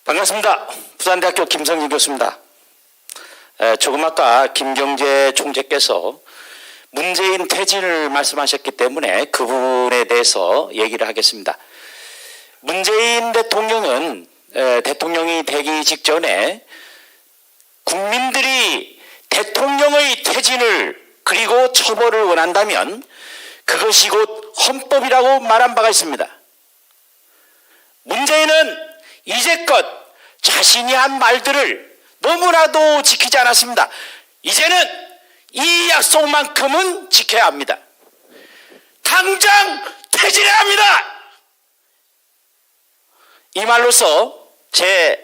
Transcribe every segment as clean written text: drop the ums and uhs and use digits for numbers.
반갑습니다. 부산대학교 김성진 교수입니다. 조금 아까 김경재 총재께서 문재인 퇴진을 말씀하셨기 때문에 그 부분에 대해서 얘기를 하겠습니다. 문재인 대통령은 대통령이 되기 직전에 국민들이 대통령의 퇴진을 그리고 처벌을 원한다면 그것이 곧 헌법이라고 말한 바가 있습니다. 문재인은 이제껏 자신이 한 말들을 너무나도 지키지 않았습니다. 이제는 이 약속만큼은 지켜야 합니다. 당장 퇴진해야 합니다. 이 말로서 제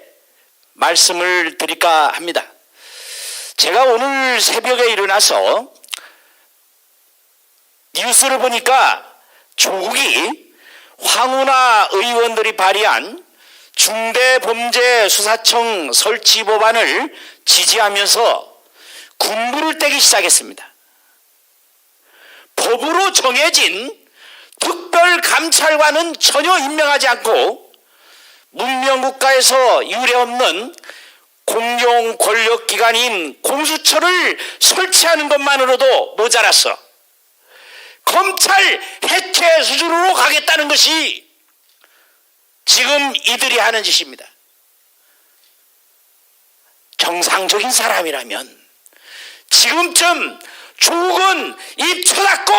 말씀을 드릴까 합니다. 제가 오늘 새벽에 일어나서 뉴스를 보니까 조국이 황운하 의원들이 발의한 중대범죄수사청 설치 법안을 지지하면서 군부를 떼기 시작했습니다. 법으로 정해진 특별감찰관은 전혀 임명하지 않고 문명국가에서 유례없는 공용 권력기관인 공수처를 설치하는 것만으로도 모자랐어. 검찰 해체 수준으로 가겠다는 것이 지금 이들이 하는 짓입니다. 정상적인 사람이라면 지금쯤 조국은 입 쳐닫고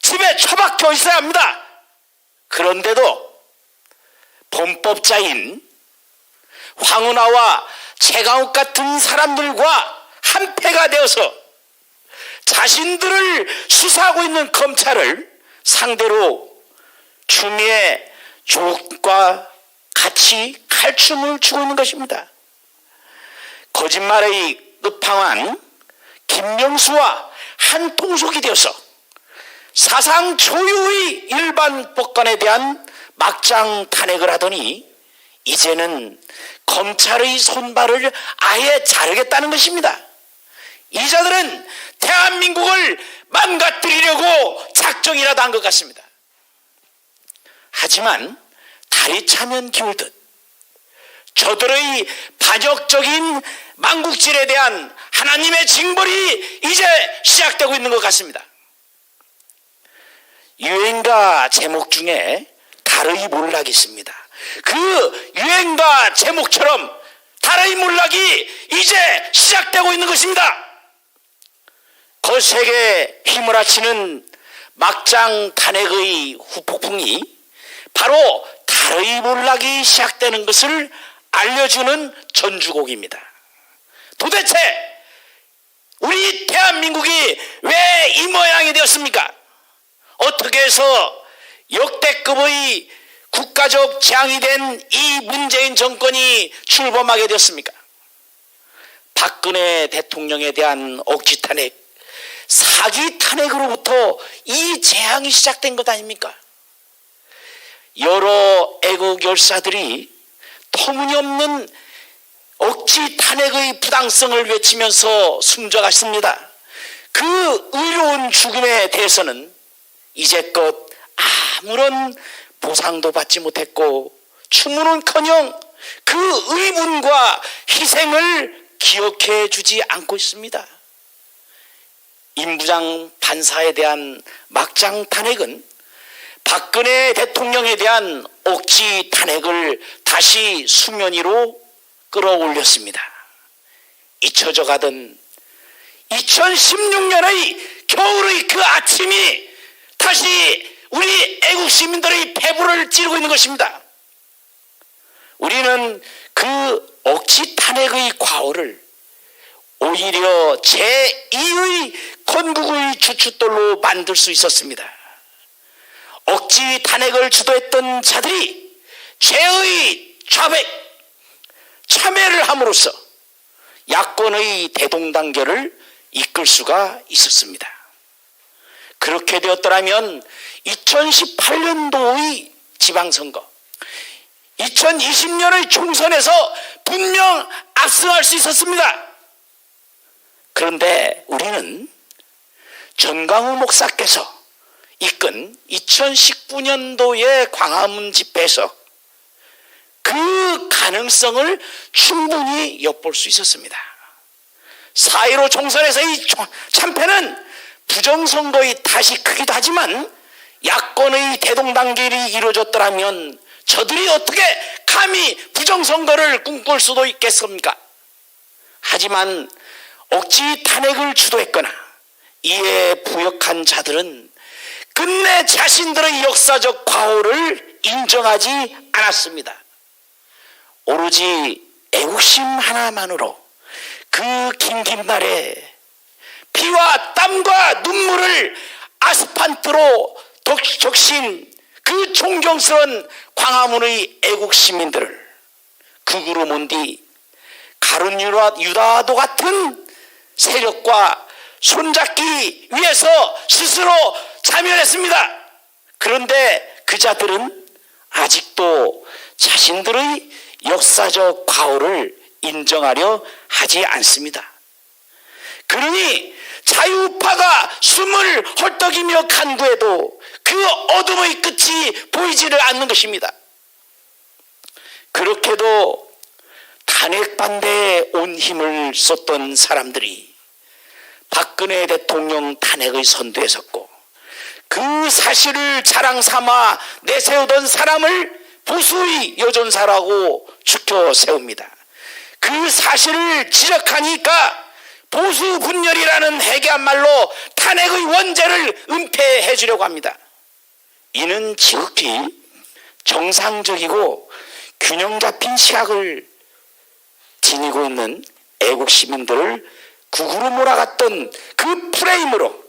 집에 처박혀 있어야 합니다. 그런데도 범법자인 황운하와 최강욱 같은 사람들과 한패가 되어서 자신들을 수사하고 있는 검찰을 상대로 추미애 조국과 같이 칼춤을 추고 있는 것입니다. 거짓말의 끝판왕 김명수와 한 통속이 되어서 사상 초유의 일반 법관에 대한 막장 탄핵을 하더니 이제는 검찰의 손발을 아예 자르겠다는 것입니다. 이 자들은 대한민국을 망가뜨리려고 작정이라도 한 것 같습니다. 하지만 달이 차면 기울듯 저들의 반역적인 망국질에 대한 하나님의 징벌이 이제 시작되고 있는 것 같습니다. 유행가 제목 중에 달의 몰락이 있습니다. 그 유행가 제목처럼 달의 몰락이 이제 시작되고 있는 것입니다. 거세게 휘몰아치는 막장 탄핵의 후폭풍이 바로 달의 몰락이 시작되는 것을 알려주는 전주곡입니다. 도대체 우리 대한민국이 왜 이 모양이 되었습니까? 어떻게 해서 역대급의 국가적 재앙이 된 이 문재인 정권이 출범하게 되었습니까? 박근혜 대통령에 대한 억지 탄핵, 사기 탄핵으로부터 이 재앙이 시작된 것 아닙니까? 여러 애국 열사들이 터무니없는 억지 탄핵의 부당성을 외치면서 숨져갔습니다. 그 의로운 죽음에 대해서는 이제껏 아무런 보상도 받지 못했고 추모는커녕 그 의분과 희생을 기억해 주지 않고 있습니다. 임부장 판사에 대한 막장 탄핵은 박근혜 대통령에 대한 억지 탄핵을 다시 수면 위로 끌어올렸습니다. 잊혀져 가던 2016년의 겨울의 그 아침이 다시 우리 애국 시민들의 배부를 찌르고 있는 것입니다. 우리는 그 억지 탄핵의 과오를 오히려 제2의 건국의 주춧돌로 만들 수 있었습니다. 억지 탄핵을 주도했던 자들이 죄의 좌백, 참회를 함으로써 야권의 대동단결을 이끌 수가 있었습니다. 그렇게 되었더라면 2018년도의 지방선거, 2020년의 총선에서 분명 압승할 수 있었습니다. 그런데 우리는 전광훈 목사께서 이끈 2019년도의 광화문 집회에서 그 가능성을 충분히 엿볼 수 있었습니다. 4.15 총선에서의 참패는 부정선거의 탓이 크기도 하지만 야권의 대동단결이 이루어졌더라면 저들이 어떻게 감히 부정선거를 꿈꿀 수도 있겠습니까? 하지만 억지 탄핵을 주도했거나 이에 부역한 자들은 끝내 자신들의 역사적 과오를 인정하지 않았습니다. 오로지 애국심 하나만으로 그 긴긴 날에 피와 땀과 눈물을 아스판트로 적신 그 존경스러운 광화문의 애국 시민들을 극으로 몬 뒤 가룟 유다도 같은 세력과 손잡기 위해서 스스로 자멸했습니다. 그런데 그 자들은 아직도 자신들의 역사적 과오를 인정하려 하지 않습니다. 그러니 자유파가 숨을 헐떡이며 간구해도 그 어둠의 끝이 보이지를 않는 것입니다. 그렇게도 탄핵 반대에 온 힘을 쏟던 사람들이 박근혜 대통령 탄핵의 선두에 섰고 그 사실을 자랑 삼아 내세우던 사람을 보수의 여전사라고 추켜 세웁니다. 그 사실을 지적하니까 보수 분열이라는 해괴한 말로 탄핵의 원죄를 은폐해 주려고 합니다. 이는 지극히 정상적이고 균형 잡힌 시각을 지니고 있는 애국 시민들을 극으로 몰아갔던 그 프레임으로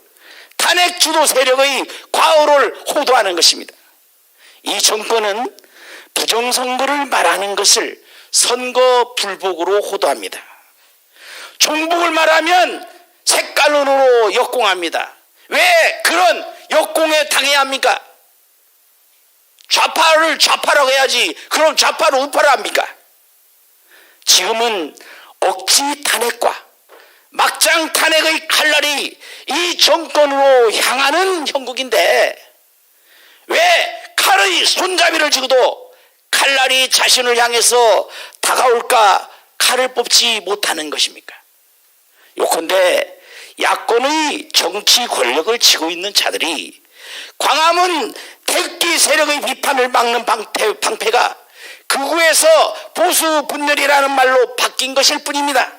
탄핵 주도 세력의 과오를 호도하는 것입니다. 이 정권은 부정선거를 말하는 것을 선거 불복으로 호도합니다. 종북을 말하면 색깔론으로 역공합니다. 왜 그런 역공에 당해야 합니까? 좌파를 좌파라고 해야지 그럼 좌파를 우파라 합니까? 지금은 억지 탄핵과 막장 탄핵의 칼날이 이 정권으로 향하는 형국인데 왜 칼의 손잡이를 쥐고도 칼날이 자신을 향해서 다가올까 칼을 뽑지 못하는 것입니까? 요컨대 야권의 정치 권력을 쥐고 있는 자들이 광화문 태극기 세력의 비판을 막는 방패가 극우에서 보수 분열이라는 말로 바뀐 것일 뿐입니다.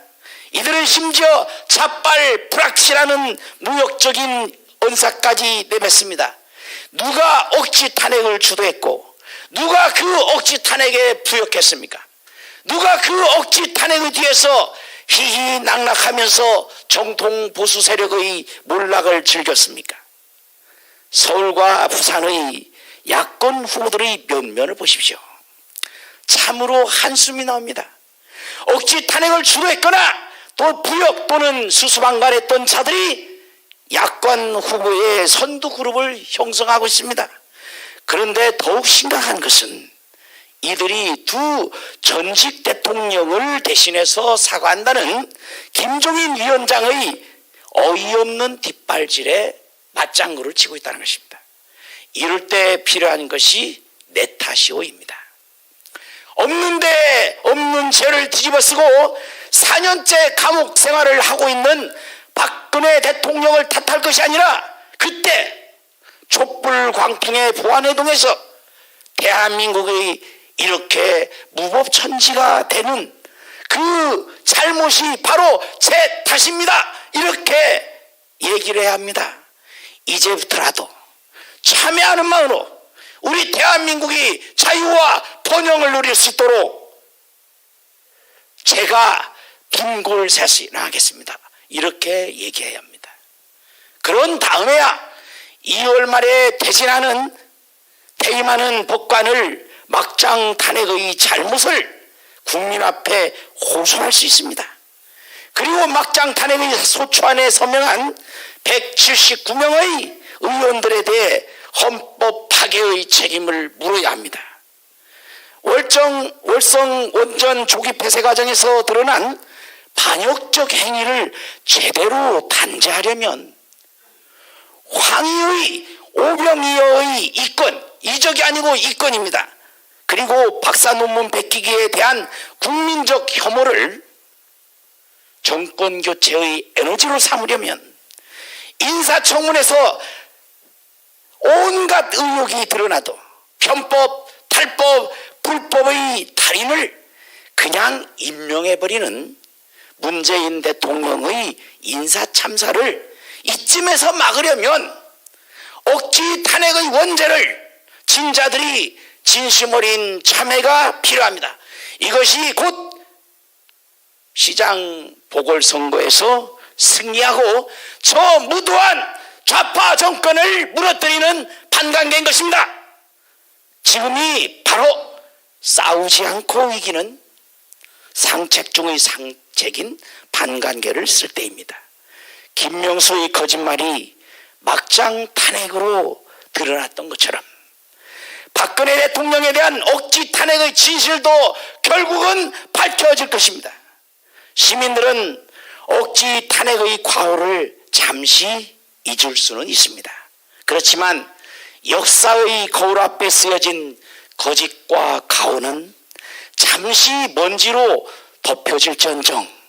이들은 심지어 자빨 불확실하는 무역적인 언사까지 내뱉습니다. 누가 억지 탄핵을 주도했고 누가 그 억지 탄핵에 부역했습니까? 누가 그 억지 탄핵의 뒤에서 희희낙낙하면서 정통 보수 세력의 몰락을 즐겼습니까? 서울과 부산의 야권 후보들의 면면을 보십시오. 참으로 한숨이 나옵니다. 억지 탄핵을 주도했거나 또 부역 또는 수수방관했던 자들이 야권 후보의 선두 그룹을 형성하고 있습니다. 그런데 더욱 심각한 것은 이들이 두 전직 대통령을 대신해서 사과한다는 김종인 위원장의 어이없는 뒷발질에 맞장구를 치고 있다는 것입니다. 이럴 때 필요한 것이 내 탓이오입니다. 없는데 없는 죄를 뒤집어쓰고 4년째 감옥 생활을 하고 있는 박근혜 대통령을 탓할 것이 아니라 그때 촛불 광풍의 보안회동에서 대한민국의 이렇게 무법천지가 되는 그 잘못이 바로 제 탓입니다. 이렇게 얘기를 해야 합니다. 이제부터라도 참여하는 마음으로 우리 대한민국이 자유와 번영을 누릴 수 있도록 제가 빈골셋이 나가겠습니다. 이렇게 얘기해야 합니다. 그런 다음에야 2월 말에 퇴임하는 법관을 막장 탄핵의 잘못을 국민 앞에 호소할 수 있습니다. 그리고 막장 탄핵의 소추안에 서명한 179명의 의원들에 대해 헌법 파괴의 책임을 물어야 합니다. 월성 원전 조기 폐쇄 과정에서 드러난 반역적 행위를 제대로 단죄하려면 황희의 오병이어의 이권, 이적이 아니고 이권입니다. 그리고 박사 논문 베끼기에 대한 국민적 혐오를 정권 교체의 에너지로 삼으려면 인사청문회에서 온갖 의혹이 드러나도 편법, 탈법, 불법의 달인을 그냥 임명해버리는 문재인 대통령의 인사참사를 이쯤에서 막으려면 억지 탄핵의 원죄를 진자들이 진심 어린 참회가 필요합니다. 이것이 곧 시장 보궐선거에서 승리하고 저 무도한 좌파 정권을 무너뜨리는 판관계인 것입니다. 지금이 바로 싸우지 않고 이기는 상책 중의 상책인 판관계를 쓸 때입니다. 김명수의 거짓말이 막장 탄핵으로 드러났던 것처럼 박근혜 대통령에 대한 억지 탄핵의 진실도 결국은 밝혀질 것입니다. 시민들은 억지 탄핵의 과오를 잠시 잊을 수는 있습니다. 그렇지만 역사의 거울 앞에 쓰여진 거짓과 가오는 잠시 먼지로 덮여질지언정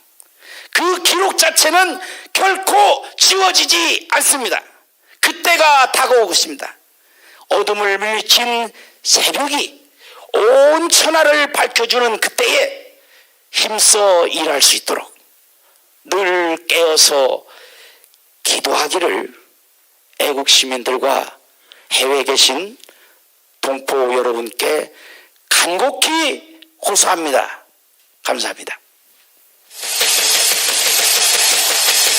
그 기록 자체는 결코 지워지지 않습니다. 그때가 다가오고 있습니다. 어둠을 물리친 새벽이 온 천하를 밝혀주는 그때에 힘써 일할 수 있도록 늘 깨어서 기도하기를 애국 시민들과 해외에 계신 동포 여러분께 간곡히 호소합니다. 감사합니다.